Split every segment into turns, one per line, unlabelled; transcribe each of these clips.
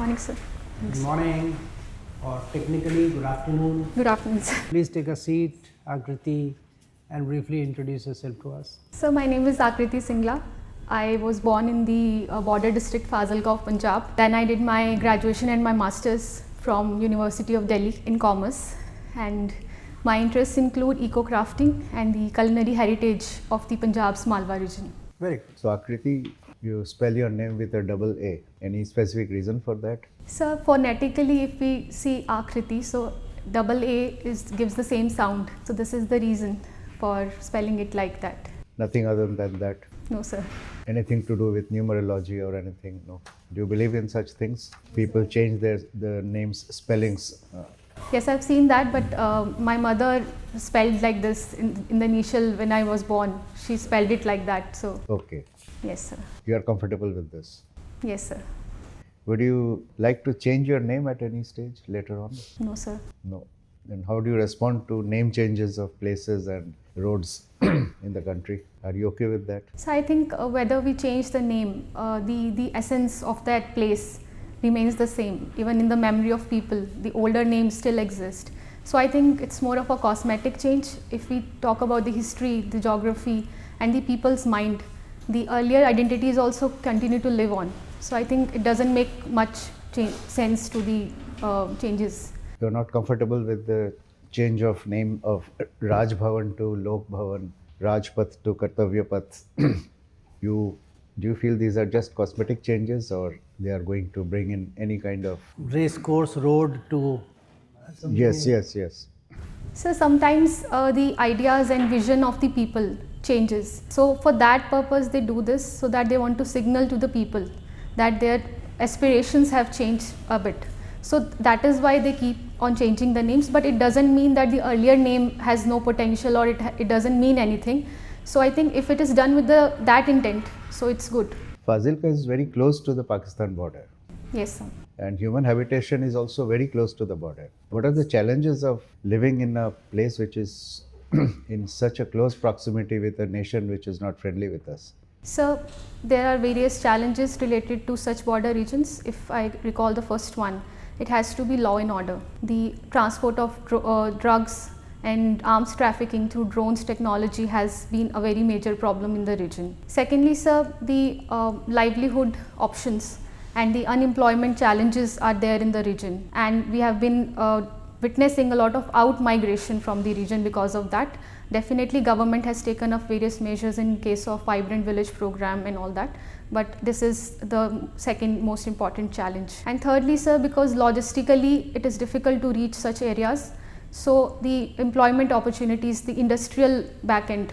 morning, sir.
Good morning, or technically, good afternoon.
Good afternoon, sir.
Please take a seat, Aakriti, and briefly introduce yourself to us.
So, my name is Aakriti Singla. I was born in the border district Fazilka of Punjab. Then I did my graduation and my masters from University of Delhi in commerce. And my interests include eco-crafting and the culinary heritage of the Punjab's Malwa region.
Very good.
So Aakriti, you spell your name with a double A. Any specific reason for that?
So, phonetically, if we see Aakriti, so double A gives the same sound. So, this is the reason for spelling it like that.
Nothing other than that?
No, sir.
Anything to do with numerology or anything? No. Do you believe in such things? People change their names, spellings.
Yes, I've seen that, but my mother spelled like this in the initial when I was born. She spelled it like that. So,
Okay.
yes, sir.
You are comfortable with this?
Yes, sir.
Would you like to change your name at any stage later on?
No, sir.
No. Then how do you respond to name changes of places and roads in the country? Are you okay with that?
So, I think whether we change the name, the essence of that place remains the same. Even in the memory of people, the older names still exist. So, I think it's more of a cosmetic change. If we talk about the history, the geography, and the people's mind, the earlier identities also continue to live on. So, I think it doesn't make much sense to the changes.
You're not comfortable with the change of name of Raj Bhavan to Lok Bhavan, Rajpath to Kartavya Path. Do you feel these are just cosmetic changes, or they are going to bring in any kind of...
Race course road to...
Yes.
So sometimes the ideas and vision of the people changes. So for that purpose they do this, so that they want to signal to the people that their aspirations have changed a bit. So that is why they keep on changing the names, but it doesn't mean that the earlier name has no potential, or it doesn't mean anything. So I think if it is done with that intent, so it's good.
Fazilka is very close to the Pakistan border,
Yes, sir.
and human habitation is also very close to the border. What are the challenges of living in a place which is in such a close proximity with a nation which is not friendly with us?
So there are various challenges related to such border regions. If I recall the first one, it has to be law and order. The transport of drugs and arms trafficking through drones technology has been a very major problem in the region. Secondly, sir, the livelihood options and the unemployment challenges are there in the region, and we have been witnessing a lot of out migration from the region because of that. Definitely government has taken up various measures in case of vibrant village program and all that, but this is the second most important challenge. And thirdly, sir, because logistically it is difficult to reach such areas, so the employment opportunities, the industrial backend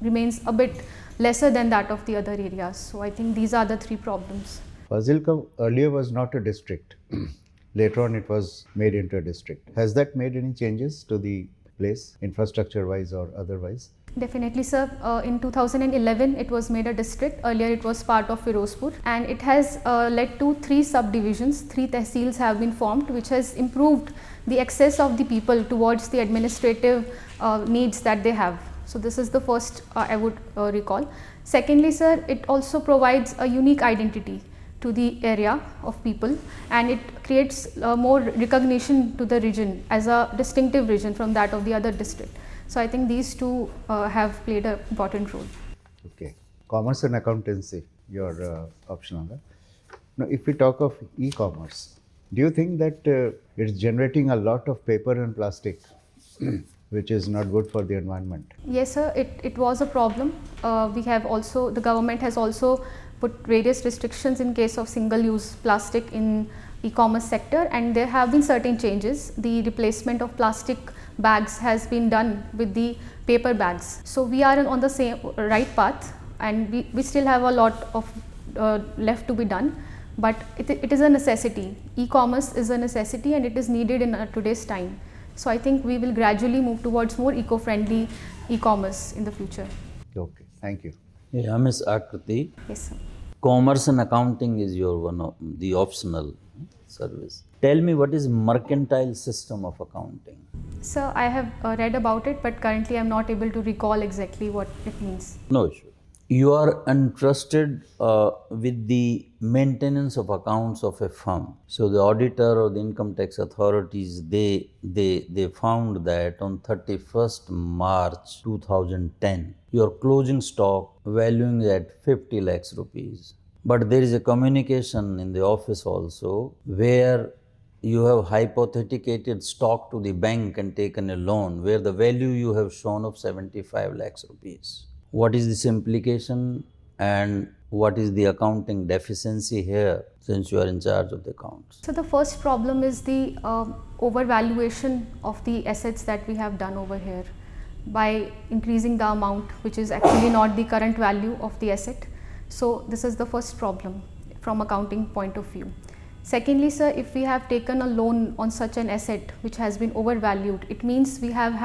remains a bit lesser than that of the other areas. So I think these are the three problems.
Fazilka earlier was not a district. Later on it was made into a district. Has that made any changes to the place, infrastructure wise or otherwise?
Definitely, sir. In 2011 it was made a district. Earlier it was part of Firozpur, and it has led to 3 subdivisions. 3 tehsils have been formed, which has improved the access of the people towards the administrative needs that they have. So this is the first I would recall. Secondly, sir, it also provides a unique identity to the area of people, and it creates more recognition to the region as a distinctive region from that of the other district. So I think these two have played an important role.
Okay. Commerce and accountancy, your option on that. Now, if we talk of e-commerce, do you think that it's generating a lot of paper and plastic, which is not good for the environment?
Yes, sir. It was a problem. The government has also put various restrictions in case of single-use plastic in e-commerce sector, and there have been certain changes. The replacement of plastic bags has been done with the paper bags. So we are on the same right path, and we still have a lot of left to be done, but it is a necessity. E-commerce is a necessity, and it is needed in today's time. So I think we will gradually move towards more eco-friendly e-commerce in the future.
Okay, thank you.
Yeah, Ms. Aakriti,
Yes, sir.
commerce and accounting is your one of the optional service. Tell me, what is mercantile system of accounting?
Sir, I have read about it, but currently I am not able to recall exactly what it means.
No issue. You are entrusted with the maintenance of accounts of a firm. So the auditor or the income tax authorities, they found that on 31st March 2010, your closing stock valuing at 50 lakhs rupees. But there is a communication in the office also where you have hypothecated stock to the bank and taken a loan where the value you have shown of 75 lakhs rupees. What is this implication and what is the accounting deficiency here since you are in charge of the accounts?
So the first problem is the overvaluation of the assets that we have done over here by increasing the amount, which is actually not the current value of the asset. So this is the first problem from accounting point of view. Secondly, sir, if we have taken a loan on such an asset which has been overvalued, it means we have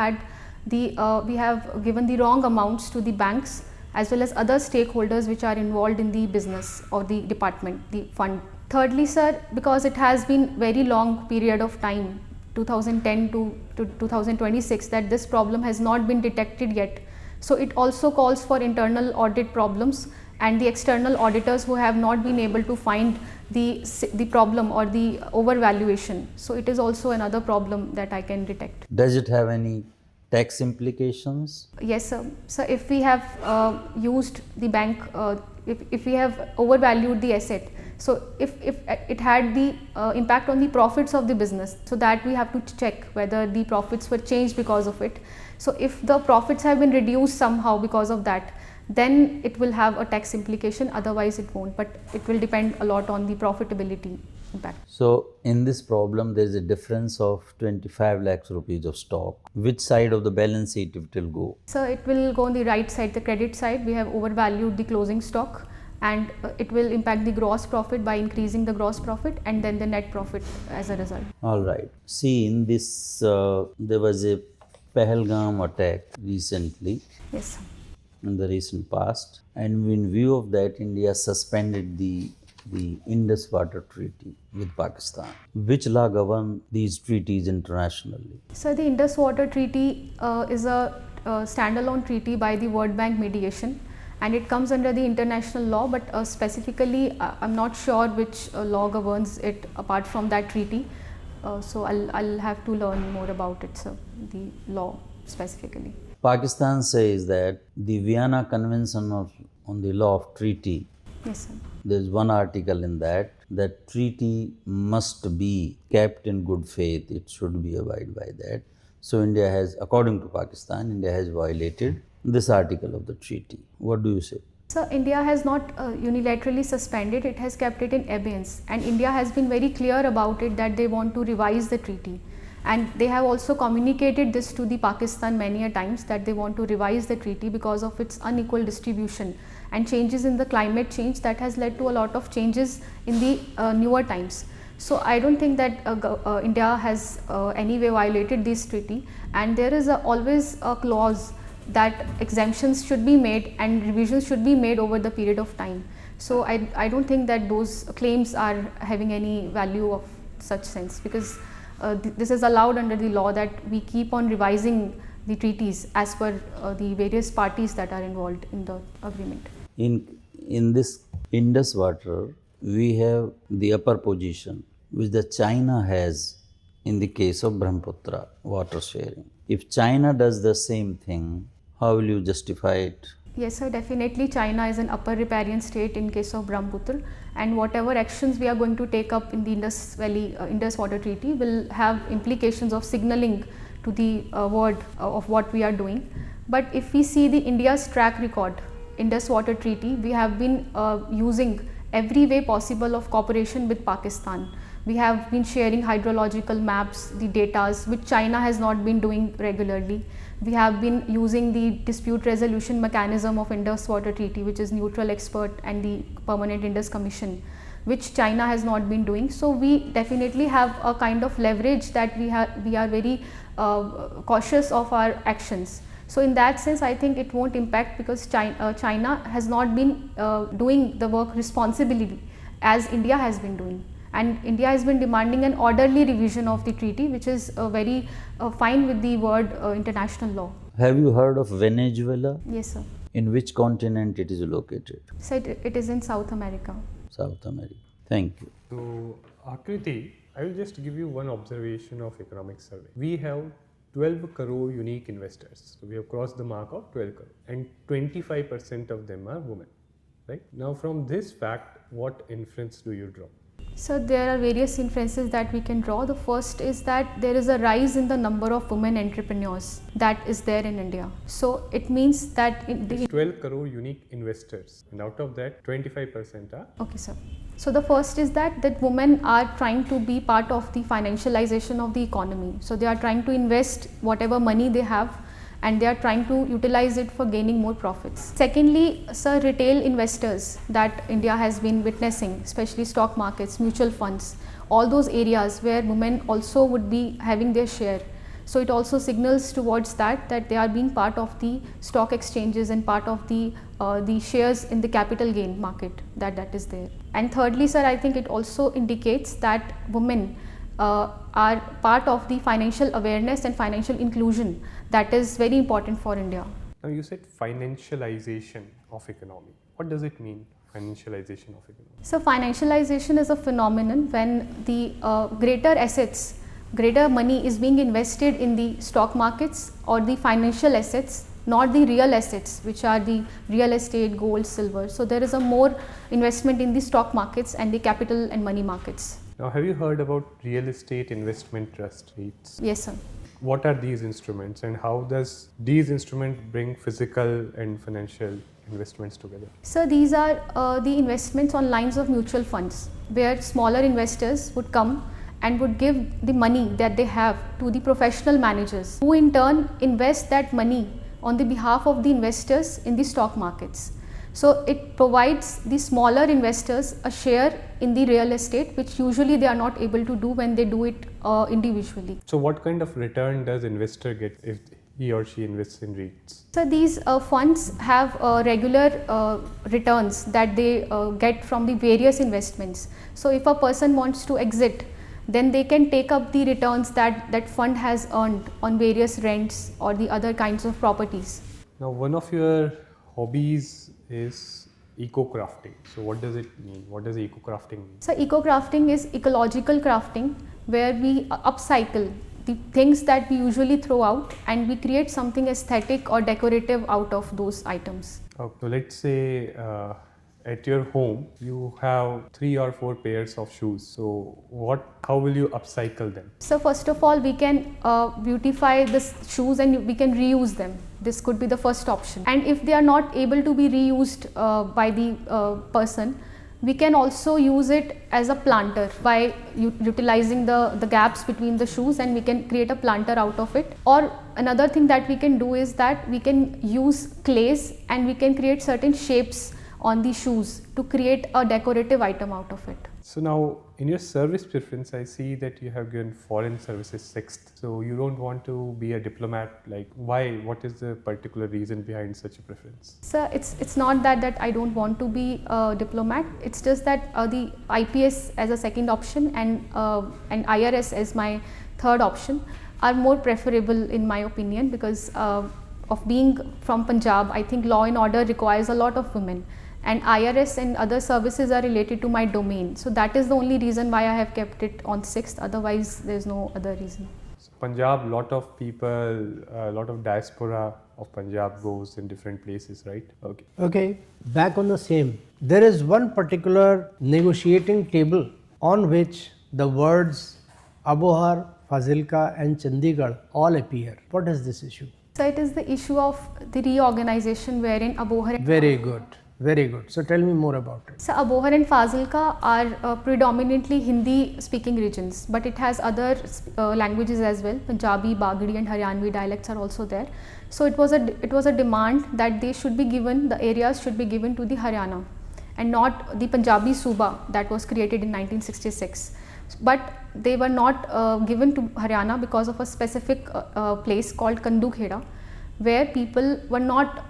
given the wrong amounts to the banks as well as other stakeholders which are involved in the business or the department, the fund. Thirdly, sir, because it has been very long period of time, 2010 to 2026, that this problem has not been detected yet. So it also calls for internal audit problems and the external auditors who have not been able to find the problem or the overvaluation. So it is also another problem that I can detect.
Does it have any tax implications?
Yes, sir. So if we have used the bank, if we have overvalued the asset, so if it had the impact on the profits of the business, so that we have to check whether the profits were changed because of it. So if the profits have been reduced somehow because of that, then it will have a tax implication, otherwise it won't, but it will depend a lot on the profitability impact.
So in this problem there is a difference of 25 lakhs rupees of stock. Which side of the balance sheet it will go?
So it will go on the right side, the credit side. We have overvalued the closing stock and it will impact the gross profit by increasing the gross profit and then the net profit as a result.
All right. See, in this there was a Pahalgam attack recently.
Yes, sir.
In the recent past, and in view of that, India suspended the Indus Water Treaty with Pakistan. Which law govern these treaties internationally?
So the Indus Water Treaty is a standalone treaty by the World Bank mediation, and it comes under the international law, but specifically I'm not sure which law governs it apart from that treaty. So I'll have to learn more about it, sir, the law specifically.
Pakistan says that the Vienna Convention on the Law of Treaty,
yes, sir.
there is one article in that treaty must be kept in good faith. It should be abided by that. So India has, according to Pakistan, India has violated this article of the treaty. What do you say?
So India has not unilaterally suspended, it has kept it in abeyance, and India has been very clear about it that they want to revise the treaty. And they have also communicated this to the Pakistan many a times that they want to revise the treaty because of its unequal distribution and changes in the climate change that has led to a lot of changes in the newer times. So I don't think that India has anyway violated this treaty, and there is always a clause that exemptions should be made and revisions should be made over the period of time. So I don't think that those claims are having any value of such sense, because this is allowed under the law that we keep on revising the treaties as per the various parties that are involved in the agreement.
In this Indus water, we have the upper position which the China has in the case of Brahmaputra water sharing. If China does the same thing, how will you justify it?
Yes, sir, definitely China is an upper riparian state in case of Brahmaputra, and whatever actions we are going to take up in the Indus Valley Indus Water Treaty will have implications of signaling to the world of what we are doing. But if we see the India's track record, Indus Water Treaty, we have been using every way possible of cooperation with Pakistan. We have been sharing hydrological maps, the datas, which China has not been doing regularly. We have been using the dispute resolution mechanism of Indus Water Treaty, which is neutral expert, and the Permanent Indus Commission, which China has not been doing. So we definitely have a kind of leverage that we are very cautious of our actions. So in that sense, I think it won't impact, because China has not been doing the work responsibly as India has been doing. And India has been demanding an orderly revision of the treaty, which is very fine with the word international law.
Have you heard of Venezuela?
Yes, sir.
In which continent it is located?
So it is in South America.
South America. Thank you.
So, Akriti, I will just give you one observation of economic survey. We have 12 crore unique investors. So, we have crossed the mark of 12 crore and 25% of them are women. Right? Now, from this fact, what inference do you draw?
So there are various inferences that we can draw. The first is that there is a rise in the number of women entrepreneurs that is there in India. So it means that in the
12 crore unique investors, and out of that 25% are.
Okay, sir. So the first is that women are trying to be part of the financialization of the economy. So they are trying to invest whatever money they have and they are trying to utilize it for gaining more profits. Secondly, sir, retail investors that India has been witnessing, especially stock markets, mutual funds, all those areas where women also would be having their share. So it also signals towards that they are being part of the stock exchanges and part of the shares in the capital gain market that is there. And thirdly, sir, I think it also indicates that women are part of the financial awareness and financial inclusion that is very important for India.
Now you said financialization of economy. What does it mean, financialization of economy?
So financialization is a phenomenon when the greater money is being invested in the stock markets or the financial assets, not the real assets, which are the real estate, gold, silver. So there is a more investment in the stock markets and the capital and money markets.
Now, have you heard about real estate investment trust REITs?
Yes, sir.
What are these instruments and how does these instruments bring physical and financial investments together?
So these are the investments on lines of mutual funds where smaller investors would come and would give the money that they have to the professional managers who in turn invest that money on the behalf of the investors in the stock markets. So it provides the smaller investors a share in the real estate, which usually they are not able to do when they do it individually.
So what kind of return does investor get if he or she invests in REITs?
So these funds have regular returns that they get from the various investments. So if a person wants to exit, then they can take up the returns that fund has earned on various rents or the other kinds of properties.
Now, one of your hobbies is eco-crafting. So what does it mean? What does eco-crafting mean?
So eco-crafting is ecological crafting, where we upcycle the things that we usually throw out and we create something aesthetic or decorative out of those items.
Okay. So let's say at your home you have 3 or 4 pairs of shoes. So how will you upcycle them?
So first of all, we can beautify the shoes and we can reuse them. This could be the first option. And if they are not able to be reused by the person, we can also use it as a planter by utilizing the gaps between the shoes, and we can create a planter out of it. Or another thing that we can do is that we can use clays and we can create certain shapes on the shoes to create a decorative item out of it.
So now in your service preference, I see that you have given foreign services 6th. So you don't want to be a diplomat. Like why? What is the particular reason behind such a preference?
So it's not that I don't want to be a diplomat. It's just that the IPS as a second option and IRS as my third option are more preferable in my opinion, because of being from Punjab, I think law and order requires a lot of women. And IRS and other services are related to my domain. So that is the only reason why I have kept it on 6th. Otherwise, there is no other reason.
So Punjab, lot of people, a lot of diaspora of Punjab goes in different places, right? Okay.
Okay, back on the same. There is one particular negotiating table on which the words Abohar, Fazilka and Chandigarh all appear. What is this issue?
So it is the issue of the reorganization wherein Abohar.
Very good. Very good. So tell me more about it.
So Abohar and Fazilka are predominantly Hindi speaking regions, but it has other languages as well. Punjabi, Bagdi and Haryanvi dialects are also there. So it was a demand that they should be given, the areas should be given to the Haryana and not the Punjabi Suba that was created in 1966. But they were not given to Haryana because of a specific place called Kandu Kheda, where people were not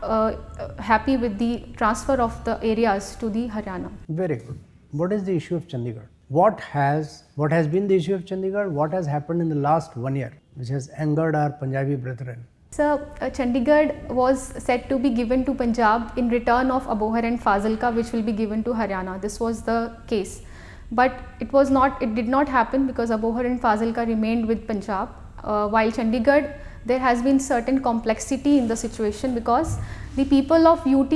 happy with the transfer of the areas to the Haryana.
Very good. What is the issue of Chandigarh? What has been the issue of Chandigarh? What has happened in the last 1 year which has angered our Punjabi brethren?
So Chandigarh was said to be given to Punjab in return of Abohar and Fazilka, which will be given to Haryana. This was the case, but it was not. It did not happen because Abohar and Fazilka remained with Punjab, while Chandigarh, there has been certain complexity in the situation because the people of UT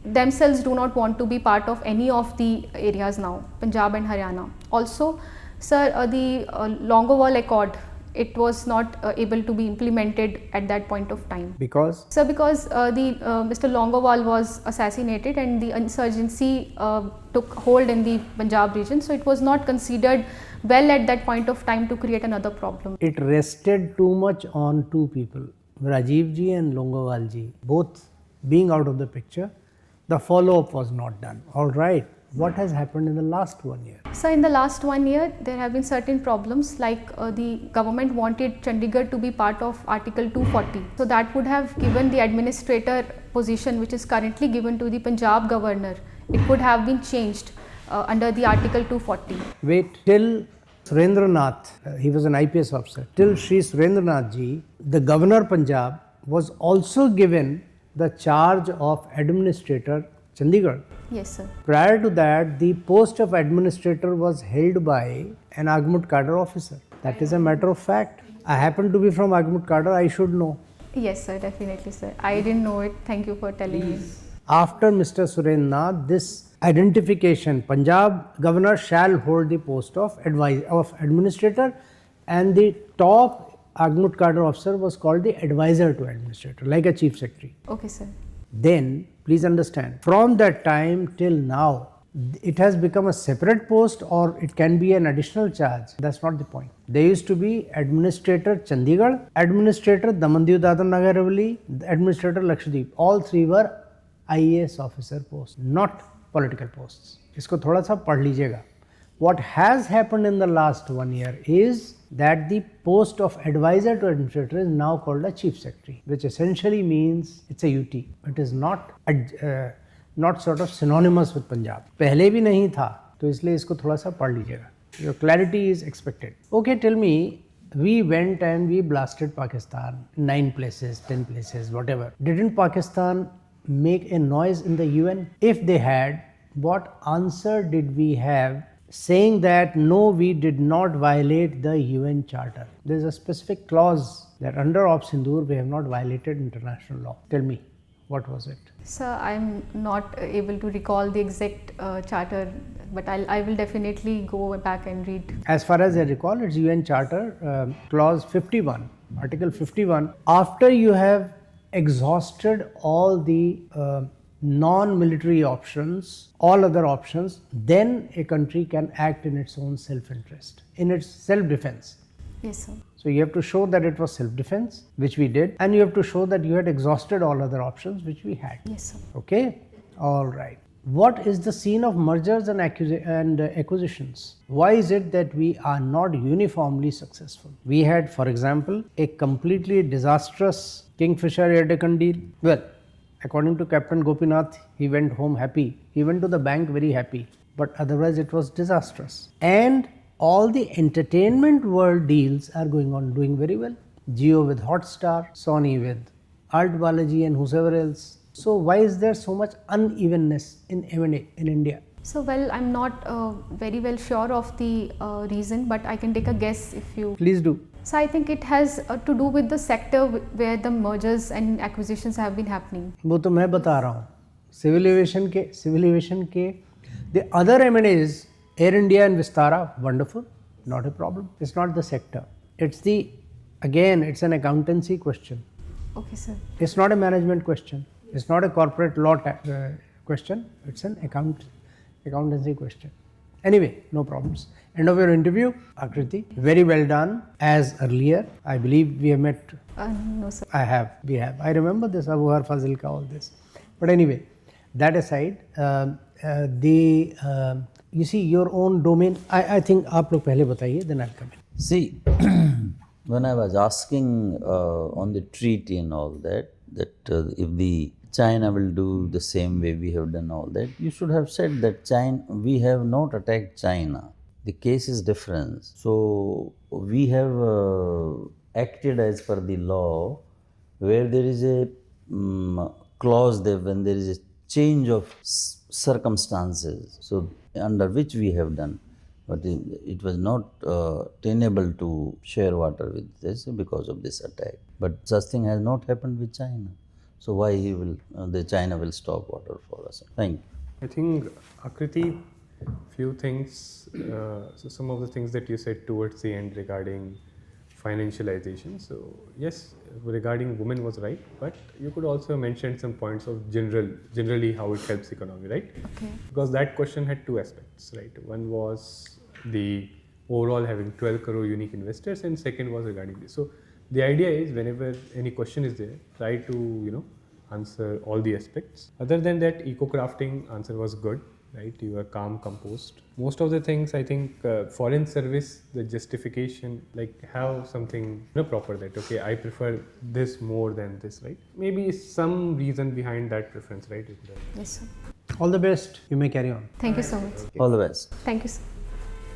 themselves do not want to be part of any of the areas now, Punjab and Haryana. Also, sir, the Longowal Accord, it was not able to be implemented at that point of time.
Because
So because Mr. Longowal was assassinated and the insurgency took hold in the Punjab region, so it was not considered well at that point of time to create another problem.
it rested too much on two people, Rajiv ji and Longowal ji, both being out of the picture. The follow-up was not done. All right. What has happened in the last 1 year?
So in the last 1 year, there have been certain problems like the government wanted Chandigarh to be part of Article 240. So that would have given the administrator position which is currently given to the Punjab governor. It could have been changed under the Article 240.
Wait till Surendranath, he was an IPS officer, till Sri Surendranath ji, the governor Punjab, was also given the charge of administrator Chandigarh.
Yes, sir.
Prior to that, the post of administrator was held by an Agmut cadre officer. That is a matter of fact. I happen to be from Agmut cadre, I should know.
Yes, sir, definitely, sir. I didn't know it. Thank you for telling me.
After Mr. Surendranath, this identification, Punjab governor shall hold the post of administrator, and the top Agmut cadre officer was called the advisor to administrator, like a chief secretary.
Okay, sir.
Then, please understand, from that time till now, it has become a separate post or it can be an additional charge. That's not the point. There used to be administrator Chandigarh, administrator Damandiu Dadar Nagar Haveli, administrator Lakshadweep. All three were IAS officer posts, not political posts. इसको थोड़ा सा पढ़ लीजिएगा. What has happened in the last 1 year is that the post of advisor to administrator is now called a chief secretary, which essentially means it's a UT. It is not sort of synonymous with Punjab. पहले भी नहीं था, तो इसलिए इसको थोड़ा सा पढ़ लीजिएगा. Your clarity is expected. Okay, tell me, we went and we blasted Pakistan, 9 places, 10 places, whatever. Didn't Pakistan make a noise in the UN? If they had, what answer did we have saying that no, we did not violate the UN Charter? There is a specific clause that under Op Sindoor we have not violated international law. Tell me, what was it?
Sir, I'm not able to recall the exact charter, but I will definitely go back and read.
As far as I recall, it's UN Charter, clause 51, Article 51. After you have exhausted all the non-military options, all other options, then a country can act in its own self-interest, in its self-defense.
Yes, sir.
So you have to show that it was self-defense, which we did, and you have to show that you had exhausted all other options, which we had.
Yes, sir.
Okay? All right. What is the scene of mergers and acquisitions? Why is it that we are not uniformly successful? We had, for example, a completely disastrous Kingfisher Air Deccan deal. Well, according to Captain Gopinath, he went home happy. He went to the bank very happy. But otherwise it was disastrous. And all the entertainment world deals are doing very well. Jio with Hotstar, Sony with Art Balaji and whoever else. So why is there so much unevenness in M&A in India?
So, well, I'm not very well sure of the reason, but I can take a guess if you...
Please do.
So, I think it has to do with the sector where the mergers and acquisitions have been happening.
वो तो मैं बता रहा हूँ. Civil aviation के the other M&As, Air India and Vistara, wonderful, not a problem. It's not the sector. It's it's an accountancy question.
Okay, sir.
It's not a management question. It's not a corporate law question. It's an accountancy question. Anyway, no problems. End of your interview, Aakriti. Very well done. As earlier, I believe we have met.
No, sir.
We have. I remember this, Abohar, Fazilka, all this. But anyway, that aside, you see your own domain. I think आप लोग पहले बताइए, then I'll come in.
See, when I was asking on the treaty and all that if the China will do the same way we have done all that, you should have said that we have not attacked China. The case is different. So we have acted as per the law where there is a clause there when there is a change of circumstances, so under which we have done, but it was not tenable to share water with this because of this attack. But such thing has not happened with China. So why he will, the China will stop water for us? Thank you.
I think, Akriti, few things, so some of the things that you said towards the end regarding financialization. So yes, regarding women was right, but you could also mention some points of generally how it helps economy, right?
Okay.
Because that question had two aspects, right? One was the overall having 12 crore unique investors, and second was regarding this. So the idea is whenever any question is there, try to answer all the aspects. Other than that, eco-crafting answer was good, right? You are calm, composed. Most of the things, I think, foreign service, the justification, like have something proper that, okay, I prefer this more than this, right? Maybe some reason behind that preference, right?
Yes, sir.
All the best. You may carry on.
Thank you so much.
All the best.
Thank you, sir.